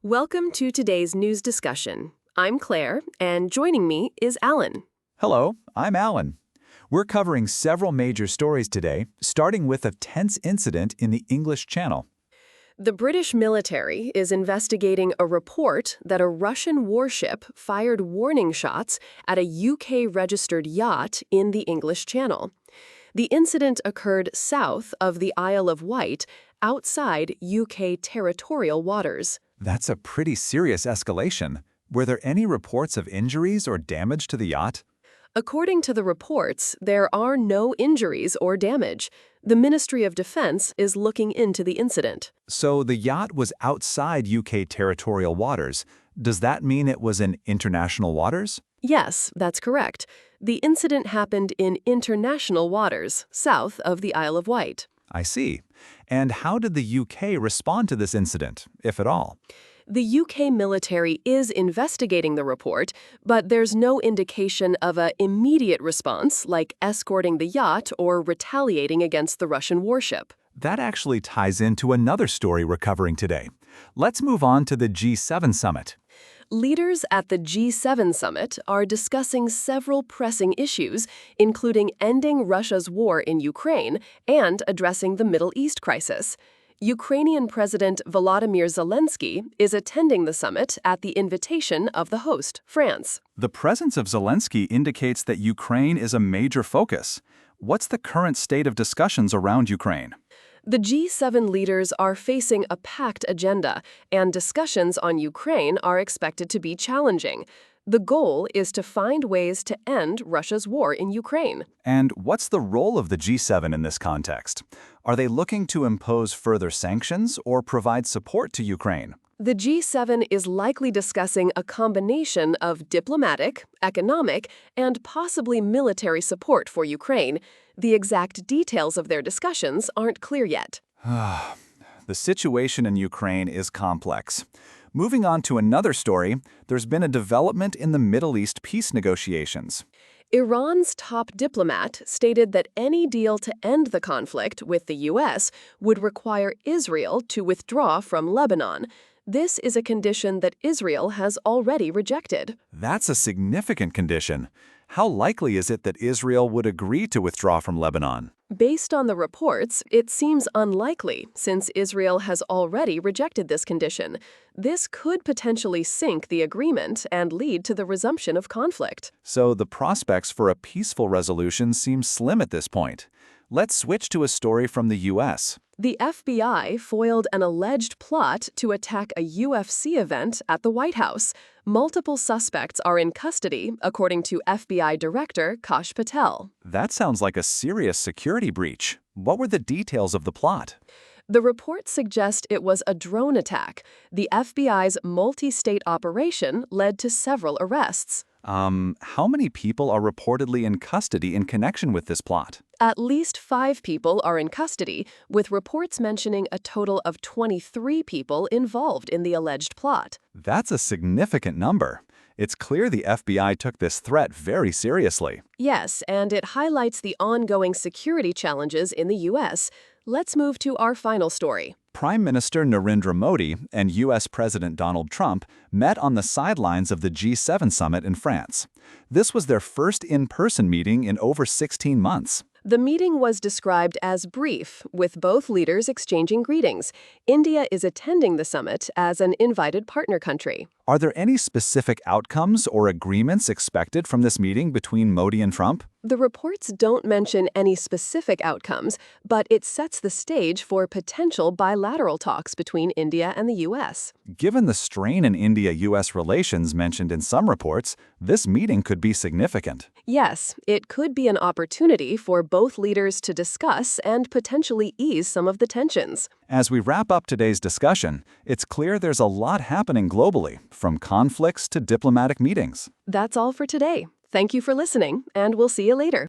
Welcome to today's news discussion. I'm Claire, and joining me is Alan. Hello, I'm Alan. We're covering several major stories today, starting with a tense incident in the English Channel. The British military is investigating a report that a Russian warship fired warning shots at a UK-registered yacht in the English Channel. The incident occurred south of the Isle of Wight, outside UK territorial waters. That's a pretty serious escalation. Were there any reports of injuries or damage to the yacht? According to the reports, there are no injuries or damage. The Ministry of Defense is looking into the incident. So the yacht was outside UK territorial waters. Does that mean it was in international waters? Yes, that's correct. The incident happened in international waters, south of the Isle of Wight. I see. And how did the UK respond to this incident, if at all? The UK military is investigating the report, but there's no indication of an immediate response like escorting the yacht or retaliating against the Russian warship. That actually ties into another story we're covering today. Let's move on to the G7 summit. Leaders at the G7 summit are discussing several pressing issues, including ending Russia's war in Ukraine and addressing the Middle East crisis. Ukrainian President Volodymyr Zelensky is attending the summit at the invitation of the host, France. The presence of Zelensky indicates that Ukraine is a major focus. What's the current state of discussions around Ukraine? The G7 leaders are facing a packed agenda, and discussions on Ukraine are expected to be challenging. The goal is to find ways to end Russia's war in Ukraine. And what's the role of the G7 in this context? Are they looking to impose further sanctions or provide support to Ukraine? The G7 is likely discussing a combination of diplomatic, economic, and possibly military support for Ukraine. The exact details of their discussions aren't clear yet. The situation in Ukraine is complex. Moving on to another story, there's been a development in the Middle East peace negotiations. Iran's top diplomat stated that any deal to end the conflict with the U.S. would require Israel to withdraw from Lebanon. This is a condition that Israel has already rejected. That's a significant condition. How likely is it that Israel would agree to withdraw from Lebanon? Based on the reports, it seems unlikely since Israel has already rejected this condition. This could potentially sink the agreement and lead to the resumption of conflict. So the prospects for a peaceful resolution seem slim at this point. Let's switch to a story from the U.S. The FBI foiled an alleged plot to attack a UFC event at the White House. Multiple suspects are in custody, according to FBI Director Kash Patel. That sounds like a serious security breach. What were the details of the plot? The reports suggest it was a drone attack. The FBI's multi-state operation led to several arrests. How many people are reportedly in custody in connection with this plot? At least 5 people are in custody, with reports mentioning a total of 23 people involved in the alleged plot. That's a significant number. It's clear the FBI took this threat very seriously. Yes, and it highlights the ongoing security challenges in the U.S. Let's move to our final story. Prime Minister Narendra Modi and U.S. President Donald Trump met on the sidelines of the G7 summit in France. This was their first in-person meeting in over 16 months. The meeting was described as brief, with both leaders exchanging greetings. India is attending the summit as an invited partner country. Are there any specific outcomes or agreements expected from this meeting between Modi and Trump? The reports don't mention any specific outcomes, but it sets the stage for potential bilateral talks between India and the U.S. Given the strain in India-U.S. relations mentioned in some reports, this meeting could be significant. Yes, it could be an opportunity for both leaders to discuss and potentially ease some of the tensions. As we wrap up today's discussion, it's clear there's a lot happening globally, from conflicts to diplomatic meetings. That's all for today. Thank you for listening, and we'll see you later.